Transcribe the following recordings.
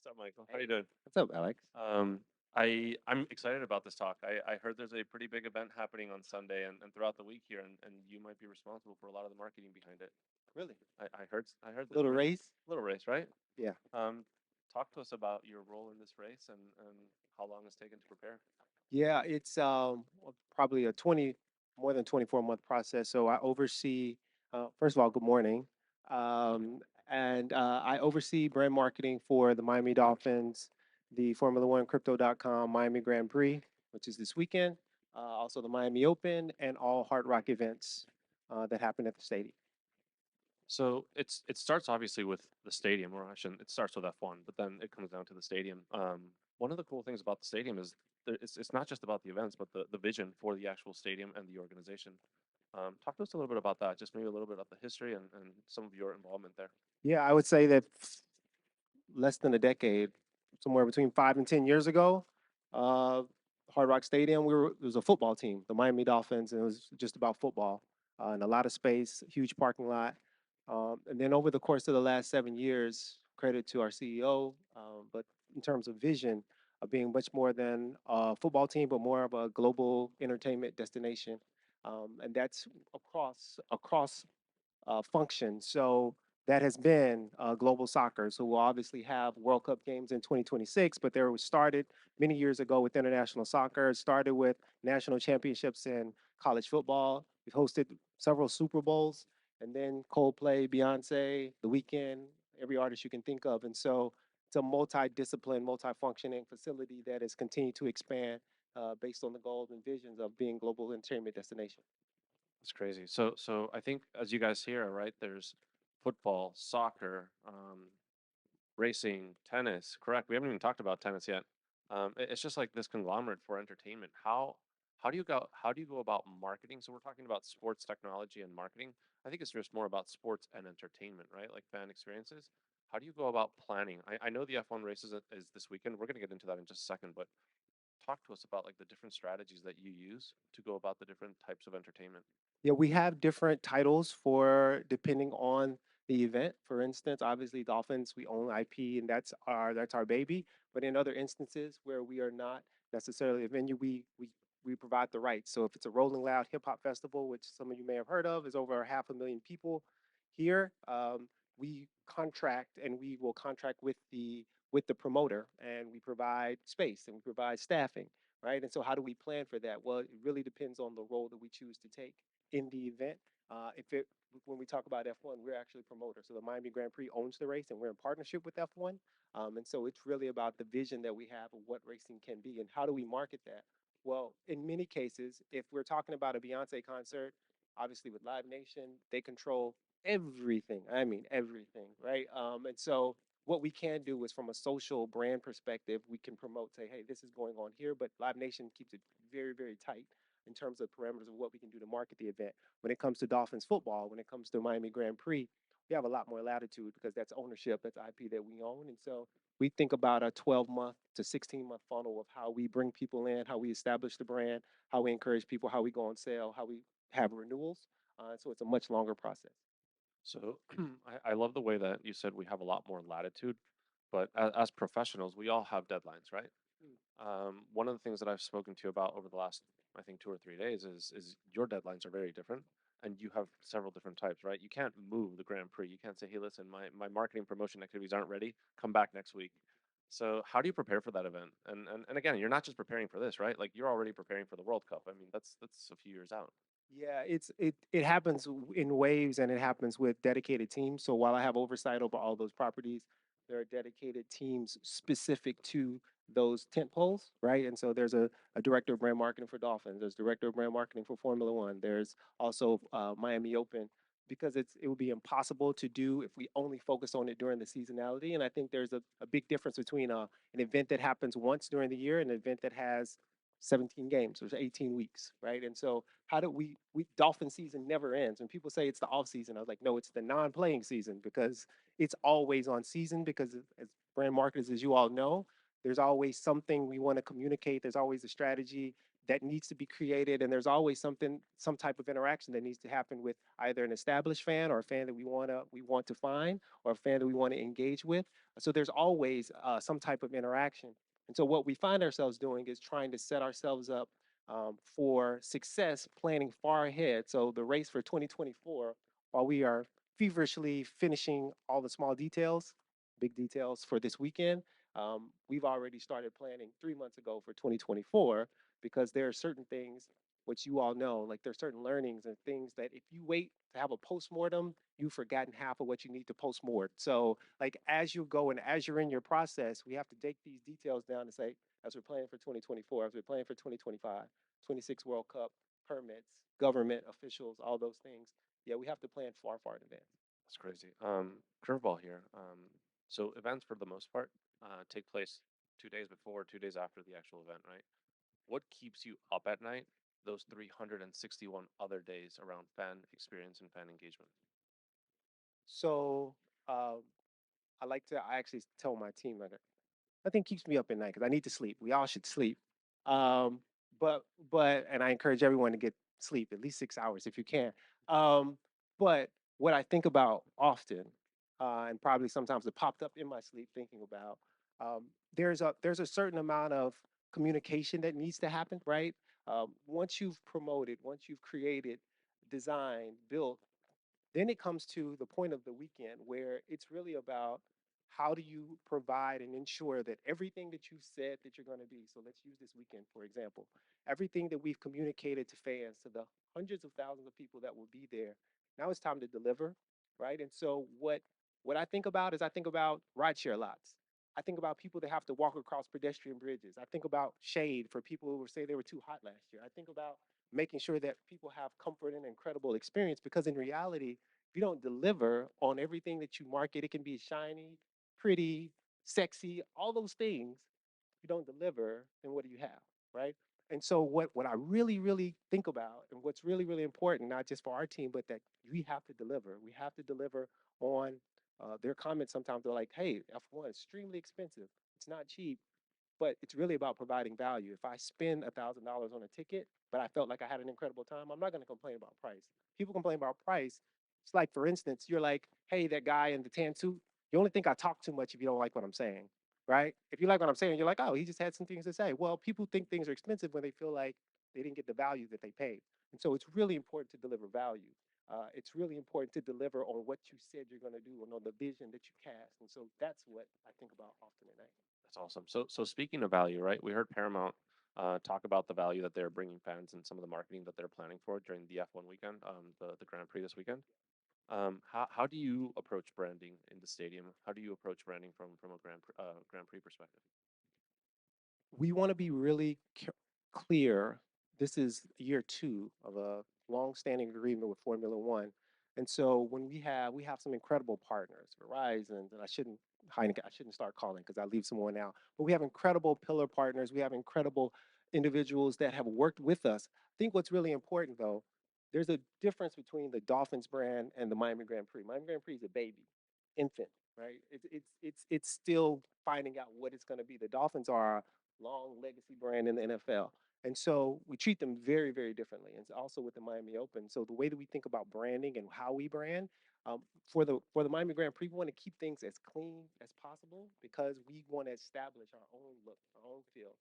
What's up, Michael? How Hey, you doing? what's up, Alex? Um, I'm excited about this talk. I heard there's a pretty big event happening on Sunday and throughout the week here, and you might be responsible for a lot of the marketing behind it. Really? I heard that. Little race? Little race, right? Yeah. Um, Talk to us about your role in this race and how long it's taken to prepare. Yeah, it's probably a 20 more than 24-month process. So I oversee first of all, good morning. And I oversee brand marketing for the Miami Dolphins, the Formula One Crypto.com Miami Grand Prix, which is this weekend, also the Miami Open and all Hard Rock events that happen at the stadium. So it starts obviously with the stadium, or I shouldn't. It starts with F1, but then it comes down to the stadium. One of the cool things about the stadium is it's not just about the events, but the vision for the actual stadium and the organization. Talk to us a little bit about that, just maybe a little bit about the history and some of your involvement there. Yeah, I would say that less than a decade, somewhere between 5 and 10 years ago. Uh, Hard Rock Stadium, it was a football team, the Miami Dolphins, and it was just about football and a lot of space, huge parking lot. And then over the course of the last 7 years, credit to our CEO, but in terms of vision, of being much more than a football team, but more of a global entertainment destination, and that's across function. So that has been global soccer. So we'll obviously have World Cup games in 2026, but there was started many years ago with international soccer. It started with national championships in college football. We've hosted several Super Bowls, and then Coldplay, Beyonce, The Weeknd, every artist you can think of. And so it's a multi-discipline, multi-functioning facility that has continued to expand based on the goals and visions of being global entertainment destination. It's crazy. So I think as you guys hear, right, there's football, soccer, racing, tennis. Correct. We haven't even talked about tennis yet. It's just like this conglomerate for entertainment. How do you go about marketing? So we're talking about sports technology and marketing. I think it's just more about sports and entertainment, right? Like fan experiences. How do you go about planning? I know the F1 race is this weekend. We're gonna get into that in just a second, but talk to us about like the different strategies that you use to go about the different types of entertainment. Yeah, we have different titles for depending on the event. For instance, obviously Dolphins, we own IP and that's our baby. But in other instances where we are not necessarily a venue, we provide the rights. So if it's a Rolling Loud Hip Hop Festival, which some of you may have heard of, is over 500,000 people here, we contract and we will contract with the promoter and we provide space and we provide staffing, right? And so how do we plan for that? Well, it really depends on the role that we choose to take in the event. If it When we talk about F1, we're actually promoters. So the Miami Grand Prix owns the race, and we're in partnership with F1. And so it's really about the vision that we have of what racing can be, and how do we market that. Well, in many cases, if we're talking about a Beyonce concert, obviously with Live Nation, they control everything. I mean everything, right? And so what we can do is from a social brand perspective, we can promote, say, hey, this is going on here, but Live Nation keeps it very, very tight in terms of parameters of what we can do to market the event. When it comes to Dolphins football, when it comes to Miami Grand Prix, we have a lot more latitude because that's ownership, that's IP that we own. And so we think about a 12-month to 16-month funnel of how we bring people in, how we establish the brand, how we encourage people, how we go on sale, how we have renewals. So it's a much longer process. So I love the way that you said we have a lot more latitude, but as professionals, we all have deadlines, right? Mm. One of the things that I've spoken to you about over the last, I think, 2 or 3 days is your deadlines are very different, and you have several different types, right? You can't move the Grand Prix. You can't say, "Hey, listen, my marketing promotion activities aren't ready. Come back next week." So how do you prepare for that event? And again, you're not just preparing for this, right? Like you're already preparing for the World Cup. I mean, that's a few years out. Yeah, it happens in waves and it happens with dedicated teams. So while I have oversight over all those properties, there are dedicated teams specific to those tent poles, right? And so there's a director of brand marketing for Dolphins, there's director of brand marketing for Formula One, there's also Miami Open, because it would be impossible to do if we only focus on it during the seasonality. And I think there's a big difference between an event that happens once during the year and an event that has 17 games or 18 weeks, right? And so how do we Dolphin season never ends. When people say it's the off season, I was like, no, it's the non-playing season because it's always on season because as brand marketers, as you all know, there's always something we want to communicate. There's always a strategy. that needs to be created, and there's always some type of interaction that needs to happen with either an established fan or a fan that we want to find, or a fan that we want to engage with. So there's always some type of interaction. And so what we find ourselves doing is trying to set ourselves up for success, planning far ahead. So the race for 2024, while we are feverishly finishing all the small details, big details for this weekend, we've already started planning 3 months ago for 2024, because there are certain things which you all know, like there are certain learnings and things that if you wait to have a postmortem, you've forgotten half of what you need to postmort. So, like as you go and as you're in your process, we have to take these details down and say, as we're planning for 2024, as we're planning for 2025, 26 World Cup, permits, government officials, all those things. Yeah, we have to plan far, far in advance. That's crazy. Curveball here. So events for the most part take place 2 days before, 2 days after the actual event, right? What keeps you up at night those 361 other days around fan experience and fan engagement? So, um, I actually tell my team that I think keeps me up at night because I need to sleep. We all should sleep. Um, and I encourage everyone to get sleep at least 6 hours if you can. Um, but what I think about often, and probably sometimes it popped up in my sleep thinking about, there's a certain amount of communication that needs to happen, right? Once you've promoted, once you've created, designed, built, then it comes to the point of the weekend where it's really about how do you provide and ensure that everything that you said that you're going to be. So let's use this weekend, for example. Everything that we've communicated to fans, to the hundreds of thousands of people that will be there, now it's time to deliver, right? And so what I think about is I think about rideshare lots. I think about people that have to walk across pedestrian bridges. I think about shade for people who say they were too hot last year. I think about making sure that people have comfort and incredible experience, because in reality, if you don't deliver on everything that you market, it can be shiny, pretty, sexy, all those things. If you don't deliver, then what do you have, right? And so what I really, really think about, and what's really, really important, not just for our team, but that we have to deliver. We have to deliver on their comments. Sometimes they're like, hey, F1 is extremely expensive. It's not cheap, but it's really about providing value. If I spend $1,000 on a ticket, but I felt like I had an incredible time, I'm not going to complain about price. People complain about price. It's like, for instance, you're like, hey, that guy in the tan suit, you only think I talk too much if you don't like what I'm saying, right? If you like what I'm saying, you're like, oh, he just had some things to say. Well, people think things are expensive when they feel like they didn't get the value that they paid. And so it's really important to deliver value. It's really important to deliver on what you said you're going to do and on the vision that you cast. And so that's what I think about often at night. That's awesome. So speaking of value, right? We heard Paramount talk about the value that they're bringing fans and some of the marketing that they're planning for during the F1 weekend, the Grand Prix this weekend. How do you approach branding in the stadium? How do you approach branding from a Grand Prix perspective? We want to be really clear. This is year two of a long-standing agreement with Formula One, and so when we have some incredible partners, Verizon, and Heineken, I shouldn't start calling because I leave some more now. But we have incredible pillar partners. We have incredible individuals that have worked with us. I think what's really important though, there's a difference between the Dolphins brand and the Miami Grand Prix. Miami Grand Prix is a baby, infant, right? It's still finding out what it's going to be. The Dolphins are long legacy brand in the NFL. And so we treat them very, very differently. And also with the Miami Open. So the way that we think about branding and how we brand, for the Miami Grand Prix, we want to keep things as clean as possible because we want to establish our own look, our own feel.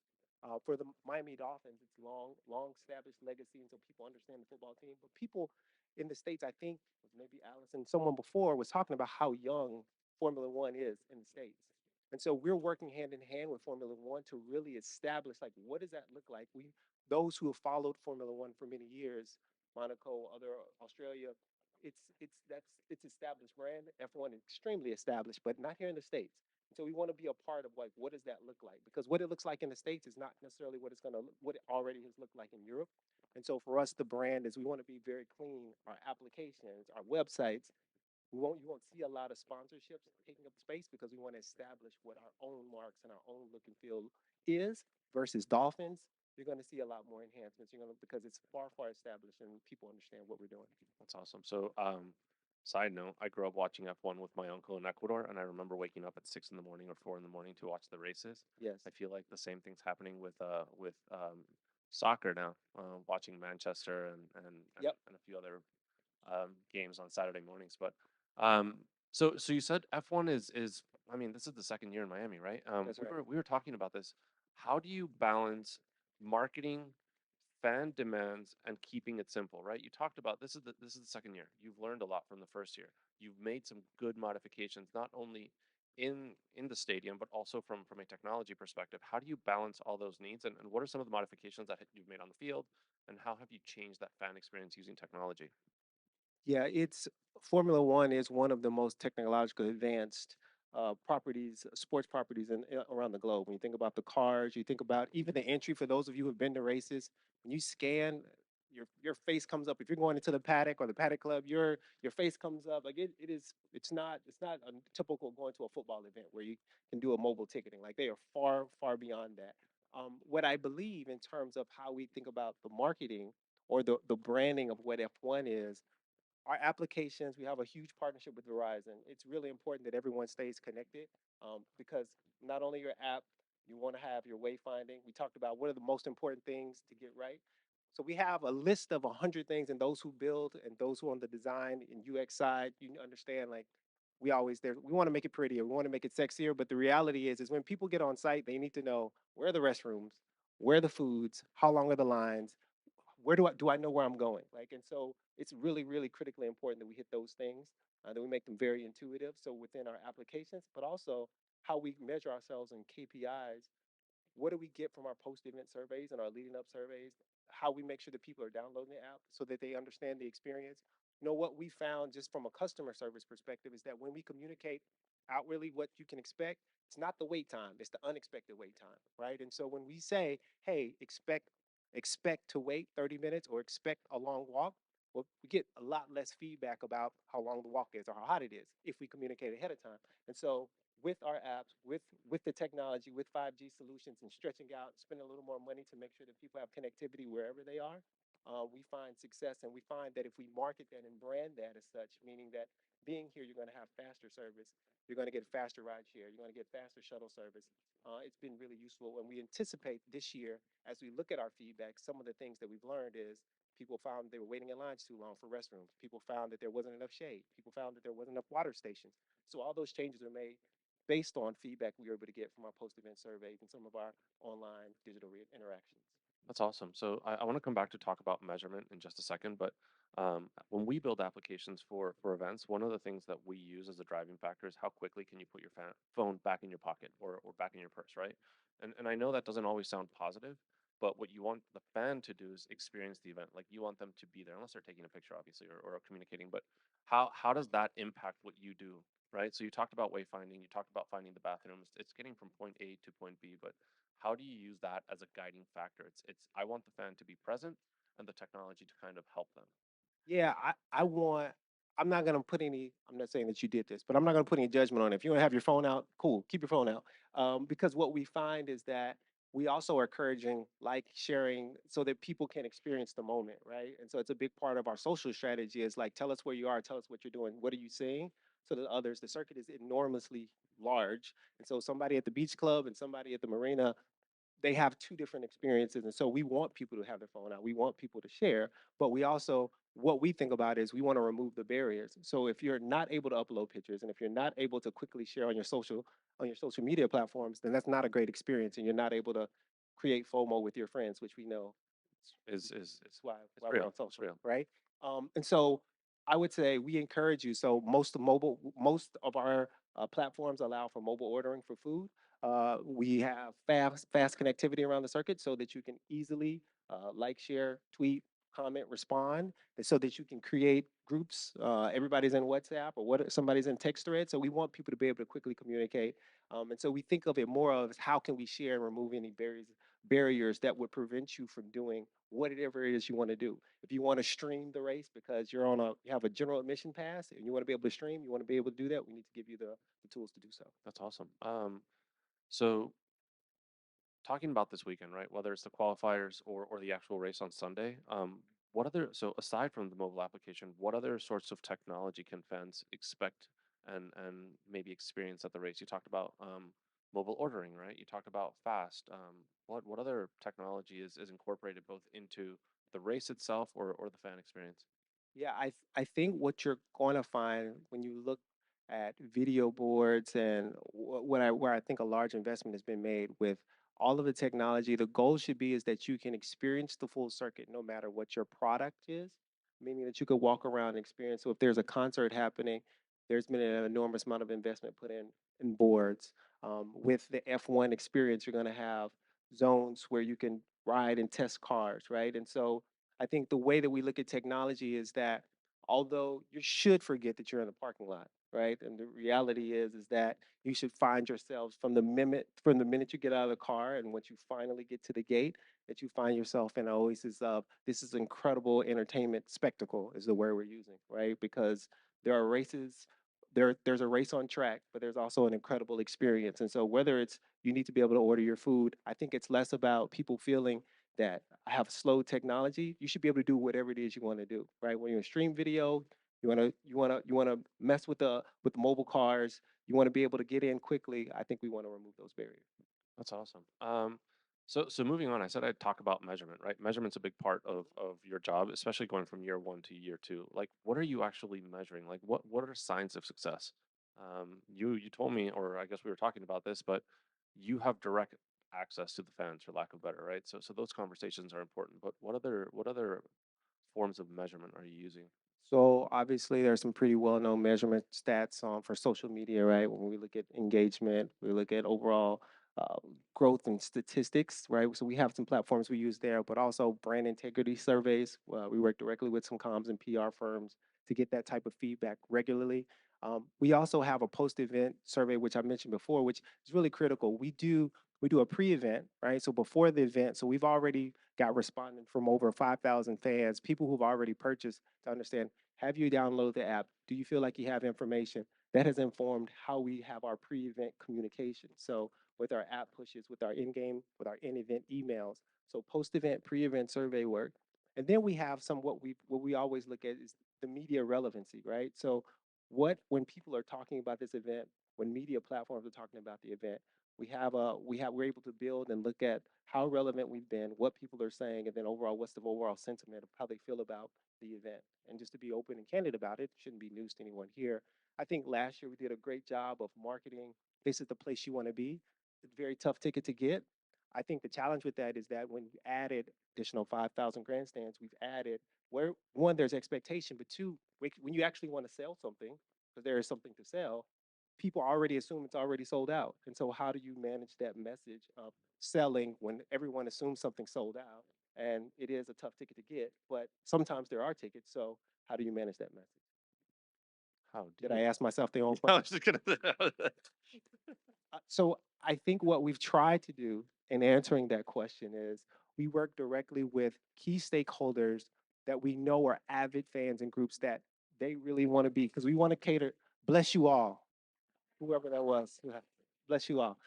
For the Miami Dolphins, it's long established legacy, and so people understand the football team. But people in the states, I think, maybe Allison, someone before was talking about how young Formula One is in the states. And so we're working hand in hand with Formula One to really establish like what does that look like? We those who have followed Formula One for many years, Monaco, other Australia, it's established brand. F1 is extremely established, but not here in the States. And so we want to be a part of like what does that look like? Because what it looks like in the States is not necessarily what it already has looked like in Europe. And so for us, the brand is we want to be very clean. Our applications, our websites, you won't see a lot of sponsorships taking up space because we want to establish what our own marks and our own look and feel is versus Dolphins. You're going to see a lot more enhancements. You're going to because it's far established and people understand what we're doing. That's awesome. So, side note, I grew up watching F1 with my uncle in Ecuador, and I remember waking up at 6 in the morning or 4 in the morning to watch the races. Yes. I feel like the same thing's happening with soccer now, watching Manchester Yep, and a few other games on Saturday mornings. But um, so you said F1 is I mean this is the second year in Miami, right? that's right. We were talking about this. How do you balance marketing, fan demands, and keeping it simple, right? You talked about this is the second year. You've learned a lot from the first year. You've made some good modifications, not only in the stadium, but also from a technology perspective. How do you balance all those needs, and what are some of the modifications that you've made on the field, and how have you changed that fan experience using technology? Yeah, it's Formula One is one of the most technologically advanced properties, sports properties around the globe. When you think about the cars, you think about even the entry for those of you who have been to races. When you scan, your face comes up. If you're going into the paddock or the paddock club, your face comes up. Like it's not a typical going to a football event where you can do a mobile ticketing. Like they are far beyond that. What I believe in terms of how we think about the marketing or the branding of what F1 is, our applications, we have a huge partnership with Verizon. It's really important that everyone stays connected, because not only your app, you want to have your wayfinding. We talked about what are the most important things to get right. So we have a list of 100 things, and those who build and those who are on the design and UX side, you understand, like we always there. We want to make it prettier, we want to make it sexier, but the reality is when people get on site, they need to know where are the restrooms, where are the foods, how long are the lines, where do I know where I'm going? Like, and so it's really critically important that we hit those things, that we make them very intuitive. So within our applications, but also how we measure ourselves in KPIs. What do we get from our post-event surveys and our leading up surveys? How we make sure that people are downloading the app so that they understand the experience. What we found just from a customer service perspective is that when we communicate outwardly what you can expect, it's not the wait time, it's the unexpected wait time, right? And so when we say, hey, expect to wait 30 minutes or expect a long walk, well, we get a lot less feedback about how long the walk is or how hot it is if we communicate ahead of time. And so with our apps, with the technology, with 5G solutions and stretching out, spending a little more money to make sure that people have connectivity wherever they are, we find success. And we find that if we market that and brand that as such, meaning that being here, you're going to have faster service, you're going to get faster ride share, you're going to get faster shuttle service. It's been really useful. And we anticipate this year, as we look at our feedback, some of the things that we've learned is people found they were waiting in lines too long for restrooms. People found that there wasn't enough shade. People found that there wasn't enough water stations. So all those changes are made based on feedback we were able to get from our post-event surveys and some of our online digital interactions. That's awesome. So I want to come back to talk about measurement in just a second, but when we build applications for events, one of the things that we use as a driving factor is how quickly can you put your phone back in your pocket or back in your purse, right? And I know that doesn't always sound positive, but what you want the fan to do is experience the event. Like you want them to be there, unless they're taking a picture, obviously, or communicating. But how does that impact what you do, right? So you talked about wayfinding, you talked about finding the bathrooms. It's getting from point A to point B, but how do you use that as a guiding factor? It's I want the fan to be present and the technology to kind of help them. Yeah, I want. I'm not gonna put any. I'm not saying that you did this, but I'm not gonna put any judgment on it. If you want to have your phone out, cool, keep your phone out. Because what we find is that we also are encouraging like sharing so that people can experience the moment, right? And so it's a big part of our social strategy is like tell us where you are, tell us what you're doing, what are you seeing, so that others. The circuit is enormously large, and so somebody at the beach club and somebody at the marina, they have two different experiences. And so we want people to have their phone out. We want people to share, but we also, what we think about is we want to remove the barriers. So if you're not able to upload pictures and if you're not able to quickly share on your social media platforms, then that's not a great experience. And you're not able to create FOMO with your friends, which we know Is it's why it's why we're real. on It's social, real. right? And so I would say we encourage you. So most of our platforms allow for mobile ordering for food. We have fast connectivity around the circuit so that you can easily like, share, tweet, comment, respond, and so that you can create groups. Everybody's in WhatsApp or somebody's in text thread. So we want people to be able to quickly communicate. And so we think of it more of as how can we share and remove any barriers that would prevent you from doing whatever it is you want to do. If you want to stream the race because you have a general admission pass and you want to be able to stream, you want to be able to do that, we need to give you the tools to do so. That's awesome. So talking about this weekend, right? Whether it's the qualifiers or the actual race on Sunday, what other so aside from the mobile application, what other sorts of technology can fans expect and maybe experience at the race? You talked about mobile ordering, right? You talked about fast. What other technology is incorporated both into the race itself or the fan experience? Yeah, I think what you're going to find when you look at video boards and what I where I think a large investment has been made with all of the technology, the goal should be is that you can experience the full circuit no matter what your product is, meaning that you could walk around and experience. So if there's a concert happening, there's been an enormous amount of investment put in boards. With the F1 experience, you're going to have zones where you can ride and test cars, right? And so I think the way that we look at technology is that although you should forget that you're in the parking lot, right? And the reality is that you should find yourselves from the minute you get out of the car and once you finally get to the gate, that you find yourself in an oasis of this is incredible entertainment spectacle is the word we're using, right? Because there are races, there's a race on track, but there's also an incredible experience. And so whether it's you need to be able to order your food, I think it's less about people feeling that have slow technology. You should be able to do whatever it is you want to do, right? When you stream video, you wanna mess with the mobile cars. You want to be able to get in quickly. I think we want to remove those barriers. That's awesome. So moving on, I said I'd talk about measurement, right? Measurement's a big part of your job, especially going from year one to year two. Like, what are you actually measuring? Like, what are signs of success? You told me, or I guess we were talking about this, but you have direct access to the fans, for lack of better, right? So those conversations are important. But what other forms of measurement are you using? So obviously, there's some pretty well-known measurement stats for social media, right? When we look at engagement, we look at overall uh, growth and statistics, right? So we have some platforms we use there, but also brand integrity surveys. We work directly with some comms and PR firms to get that type of feedback regularly. We also have a post-event survey, which I mentioned before, which is really critical. We do a pre-event, right? So before the event, so we've already got responding from over 5,000 fans, people who've already purchased to understand have you download the app? Do you feel like you have information? That has informed how we have our pre-event communication. So with our app pushes, with our in-game, with our in-event emails. So post-event, pre-event survey work. And then we have some what we always look at is the media relevancy, right? So what when people are talking about this event, when media platforms are talking about the event, we're able to build and look at how relevant we've been, what people are saying, and then overall what's the overall sentiment of how they feel about the event. And just to be open and candid about it, shouldn't be news to anyone here. I think last year we did a great job of marketing. This is the place you want to be. It's a very tough ticket to get. I think the challenge with that is that when we added additional 5,000 grandstands, we've added where one, there's expectation, but two, when you actually want to sell something, because there is something to sell, people already assume it's already sold out. And so, how do you manage that message of selling when everyone assumes something's sold out? And it is a tough ticket to get, but sometimes there are tickets. So, how do you manage that message? How do Did you? I ask myself the own I question? was just gonna. So I think what we've tried to do in answering that question is we work directly with key stakeholders that we know are avid fans and groups that they really want to be because we want to cater. Bless you all, whoever that was. Bless you all.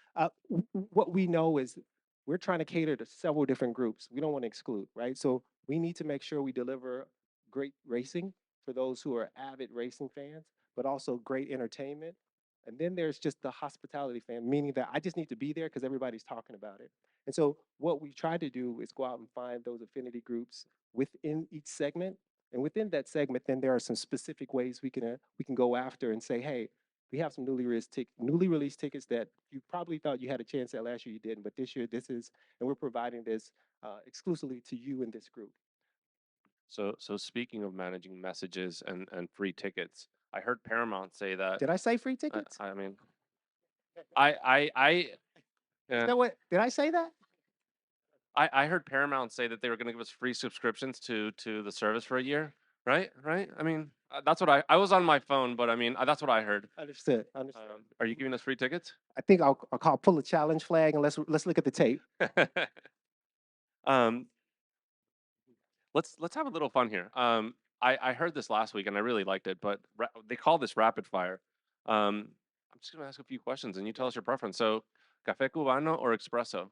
What we know is we're trying to cater to several different groups. We don't want to exclude, right? So we need to make sure we deliver great racing for those who are avid racing fans, but also great entertainment. And then there's just the hospitality fan, meaning that I just need to be there because everybody's talking about it. And so what we try to do is go out and find those affinity groups within each segment. And within that segment, then there are some specific ways we can go after and say, hey, we have some newly released tickets that you probably thought you had a chance at last year, you didn't, but this year this is, and we're providing this exclusively to you in this group. So speaking of managing messages and free tickets, I heard Paramount say that. Did I say free tickets? I mean, I Is yeah, that what? Did I say that? I heard Paramount say that they were going to give us free subscriptions to the service for a year, right? Right? I mean, that's what I was on my phone, but I mean, that's what I heard. Understood. Understood. Are you giving us free tickets? I think I'll pull a challenge flag and let's look at the tape. um, let's have a little fun here. I heard this last week and I really liked it, but they call this rapid fire. I'm just gonna ask a few questions and you tell us your preference. So, cafe cubano or espresso?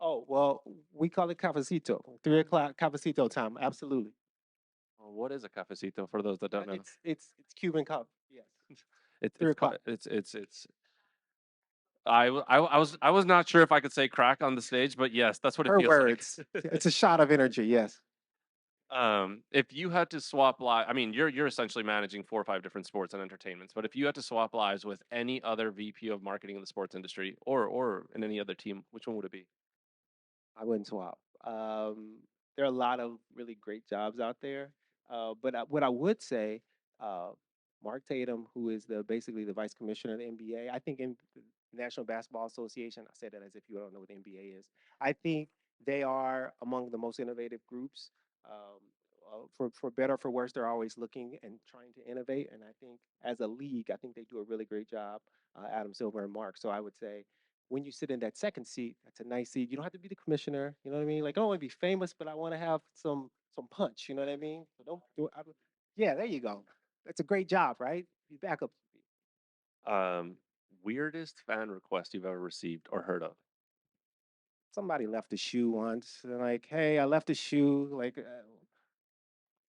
Oh well, we call it cafecito. 3 o'clock cafecito time. Absolutely. What is a cafecito for those that don't know? It's Cuban coffee. Yes. It's three it's ca- o'clock. it's I was not sure if I could say crack on the stage, but yes, that's what it Her feels like. words. It's a shot of energy. Yes, If you had to swap I mean, you're essentially managing 4 or 5 different sports and entertainments, but if you had to swap lives with any other VP of marketing in the sports industry or in any other team, which one would it be? I wouldn't swap. There are a lot of really great jobs out there, but what I would say, uh, Mark Tatum, who is basically the vice commissioner of the NBA, I think in the National Basketball Association, I say that as if you don't know what the NBA is. I think they are among the most innovative groups. Um, for better or for worse, they're always looking and trying to innovate. And I think as a league, I think they do a really great job, Adam Silver and Mark. So I would say when you sit in that second seat, that's a nice seat. You don't have to be the commissioner. You know what I mean? Like I don't want to be famous, but I want to have some punch. You know what I mean? So don't do it. Yeah, there you go. That's a great job, right? Be backup. Um, Weirdest fan request you've ever received or heard of? Somebody left a shoe once, and like, hey, I left a shoe. Like,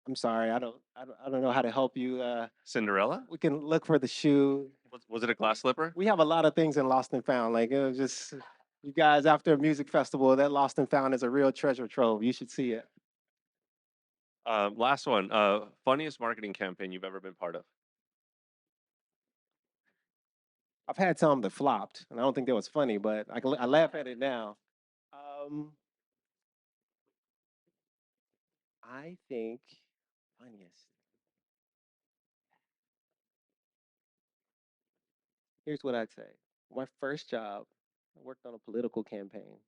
I'm sorry, I don't know how to help you. Cinderella? We can look for the shoe. Was it a glass slipper? We have a lot of things in Lost and Found. Like, it was just you guys after a music festival. That Lost and Found is a real treasure trove. You should see it. Last one. Funniest marketing campaign you've ever been part of? I've had some that flopped, and I don't think that was funny, but I laugh at it now. Um, I think funniest. Here's what I'd say. My first job, I worked on a political campaign,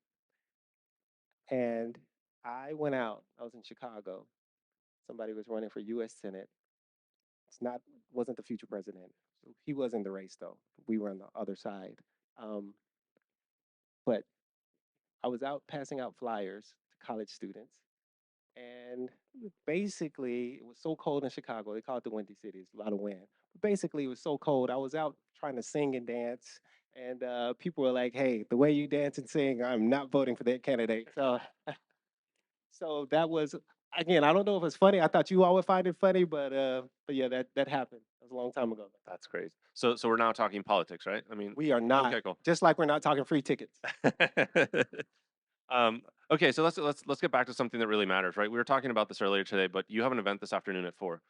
and I went out. I was in Chicago. Somebody was running for U.S. Senate. It's not wasn't the future president. So he was in the race though. We were on the other side. Um, but I was out passing out flyers to college students, and basically it was so cold in Chicago. They call it the Windy City. It's a lot of wind. But basically, it was so cold. I was out trying to sing and dance, and people were like, "Hey, the way you dance and sing, I'm not voting for that candidate." So that was again. I don't know if it's funny. I thought you all would find it funny, but yeah, that happened. That was a long time ago. That's crazy. So we're now talking politics, right? I mean, We are not okay, cool. just like we're not talking free tickets. um, okay, so let's get back to something that really matters, right? We were talking about this earlier today, but you have an event this afternoon at 4.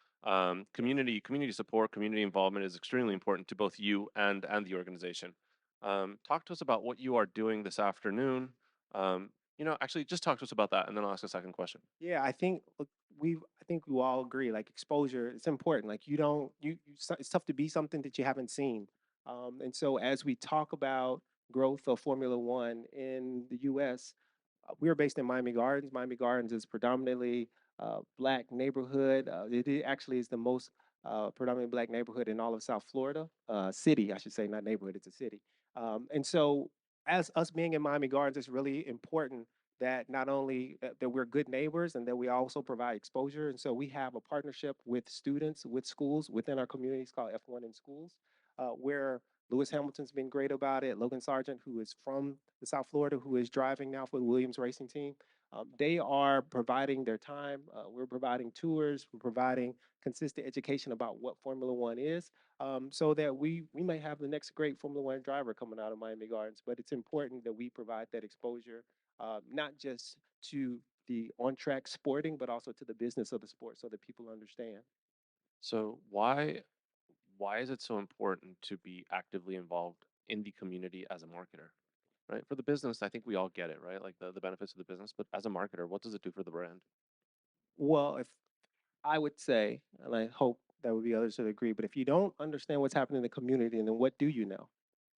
Community support, community involvement is extremely important to both you and the organization. Talk to us about what you are doing this afternoon. Actually, just talk to us about that, and then I'll ask a second question. Yeah, I think look, I think we all agree like exposure it's important. Like you don't it's tough to be something that you haven't seen. And so as we talk about growth of Formula One in the US, we're based in Miami Gardens. Miami Gardens is predominantly black neighborhood. Actually is the most predominantly black neighborhood in all of South Florida. City, I should say, not neighborhood, it's a city. And so as us being in Miami Gardens, it's really important that not only that we're good neighbors and that we also provide exposure. And so we have a partnership with students, with schools within our communities called F1 in Schools, where Lewis Hamilton's been great about it. Logan Sargent, who is from the South Florida, who is driving now for the Williams Racing Team, they are providing their time. We're providing tours. We're providing consistent education about what Formula One is, so that we may have the next great Formula One driver coming out of Miami Gardens. But it's important that we provide that exposure, not just to the on-track sporting, but also to the business of the sport, so that people understand. So why is it so important to be actively involved in the community as a marketer? Right? For the business, I think we all get it, right? Like the benefits of the business, but as a marketer, what does it do for the brand? Well, if I would say, and I hope there would be others that agree, but if you don't understand what's happening in the community, then what do you know,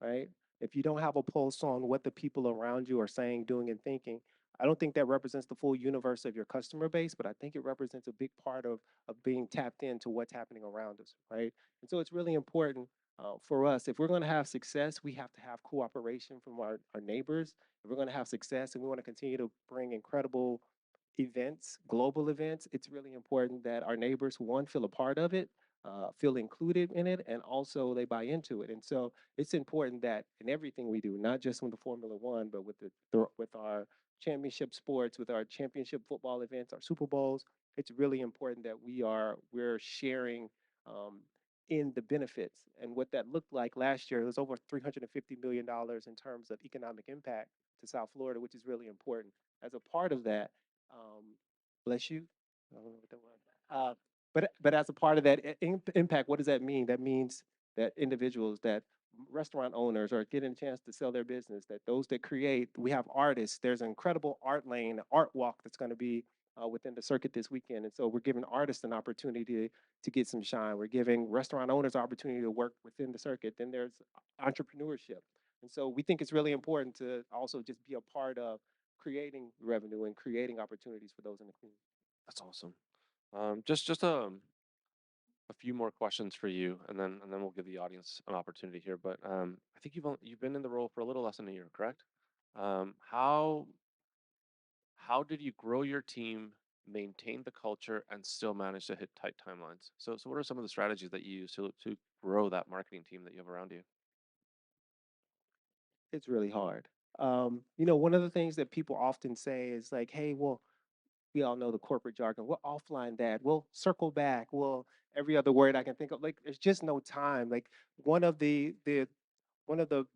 right? If you don't have a pulse on what the people around you are saying, doing, and thinking, I don't think that represents the full universe of your customer base, but I think it represents a big part of being tapped into what's happening around us, right? And so it's really important for us. If we're going to have success, we have to have cooperation from our neighbors. If we're going to have success and we want to continue to bring incredible events, global events, it's really important that our neighbors, one, feel a part of it, feel included in it, and also they buy into it. And so it's important that in everything we do, not just with the Formula One, but with our championship sports, with our championship football events, our Super Bowls, it's really important that we're sharing. Um, in the benefits and what that looked like last year. It was over $350 million in terms of economic impact to South Florida, which is really important. As a part of that, um, bless you. I don't know what that was. But as a part of that impact, what does that mean? That means that individuals, that restaurant owners are getting a chance to sell their business. That those that create, we have artists. There's an incredible art lane, art walk that's going to be within the circuit this weekend, and so we're giving artists an opportunity to get some shine. We're giving restaurant owners opportunity to work within the circuit. Then there's entrepreneurship. And so we think it's really important to also just be a part of creating revenue and creating opportunities for those in the community. That's awesome. Just a few more questions for you, and then we'll give the audience an opportunity here. But I think you've been in the role for a little less than a year, correct? How did you grow your team, maintain the culture, and still manage to hit tight timelines? So what are some of the strategies that you use to grow that marketing team that you have around you? It's really hard. One of the things that people often say is like, hey, well, we all know the corporate jargon. We'll offline that. We'll circle back. We'll every other word I can think of. Like, there's just no time. Like one of the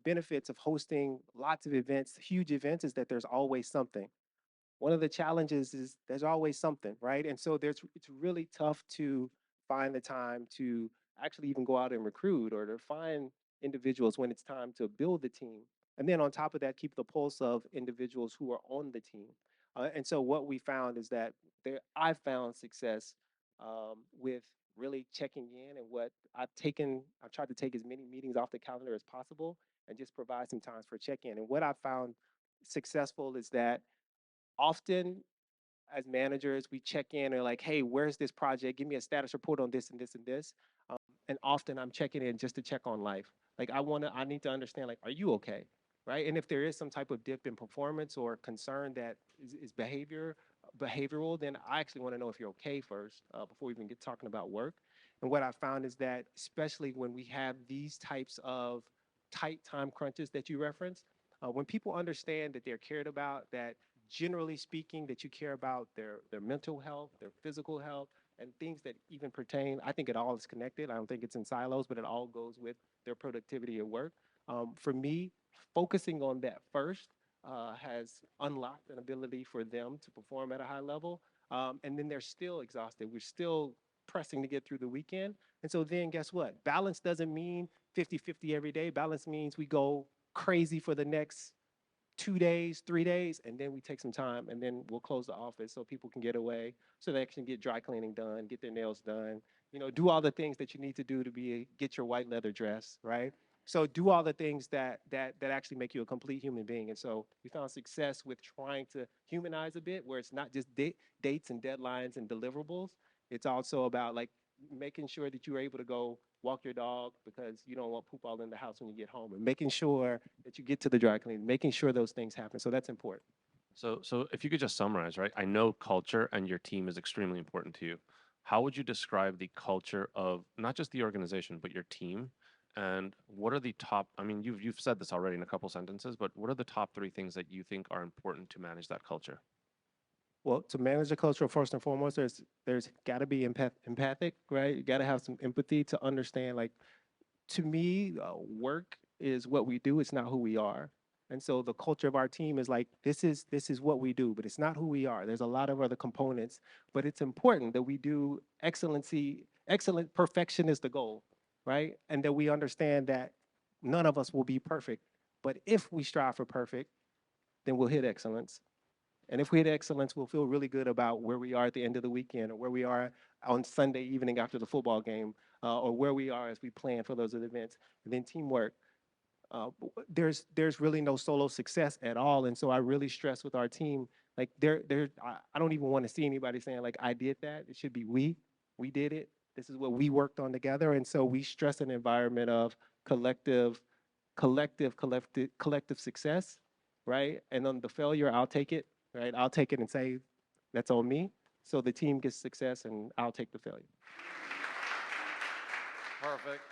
benefits of hosting lots of events, huge events, is that there's always something. One of the challenges is there's always something, right? And so it's really tough to find the time to actually even go out and recruit or to find individuals when it's time to build the team. And then on top of that, keep the pulse of individuals who are on the team. And so what we found is that I found success with really checking in, and what I've tried to take as many meetings off the calendar as possible and just provide some times for check-in. And what I found successful is that often as managers, we check in and like, hey, where's this project? Give me a status report on this and this and this. And often I'm checking in just to check on life. Like I need to understand, like, are you okay? Right. And if there is some type of dip in performance or concern that is behavioral, then I actually want to know if you're okay first before we even get talking about work. And what I found is that, especially when we have these types of tight time crunches that you reference, when people understand that they're cared about, that generally speaking, that you care about their mental health, their physical health, and things that even pertain. I think it all is connected. I don't think it's in silos, but it all goes with their productivity at work. For me, focusing on that first has unlocked an ability for them to perform at a high level. And then they're still exhausted. We're still pressing to get through the weekend. And so then guess what? Balance doesn't mean 50-50 every day. Balance means we go crazy for the next 2 days, 3 days, and then we take some time, and then we'll close the office so people can get away, so they can get dry cleaning done, get their nails done, do all the things that you need to do to get your white leather dress, right? So do all the things that actually make you a complete human being. And so we found success with trying to humanize a bit, where it's not just dates and deadlines and deliverables. It's also about like making sure that you're able to go walk your dog because you don't want poop all in the house when you get home, and making sure that you get to the dry cleaning, making sure those things happen. So that's important. So if you could just summarize, right? I know culture and your team is extremely important to you. How would you describe the culture of not just the organization, but your team? And what are the top, I mean, you've said this already in a couple sentences, but what are the top three things that you think are important to manage that culture? Well, to manage the culture, first and foremost, there's got to be empathic, right? You got to have some empathy to understand, like, to me, work is what we do. It's not who we are. And so the culture of our team is like, this is what we do, but it's not who we are. There's a lot of other components, but it's important that we do excellency. Excellent perfection is the goal, right? And that we understand that none of us will be perfect, but if we strive for perfect, then we'll hit excellence. And if we hit excellence, we'll feel really good about where we are at the end of the weekend, or where we are on Sunday evening after the football game, or where we are as we plan for those events. And then teamwork. There's really no solo success at all, and so I really stress with our team, like I don't even want to see anybody saying like I did that. It should be we did it. This is what we worked on together, and so we stress an environment of collective collective success, right? And on the failure, I'll take it, right? I'll take it and say that's on me. So the team gets success, and I'll take the failure. Perfect.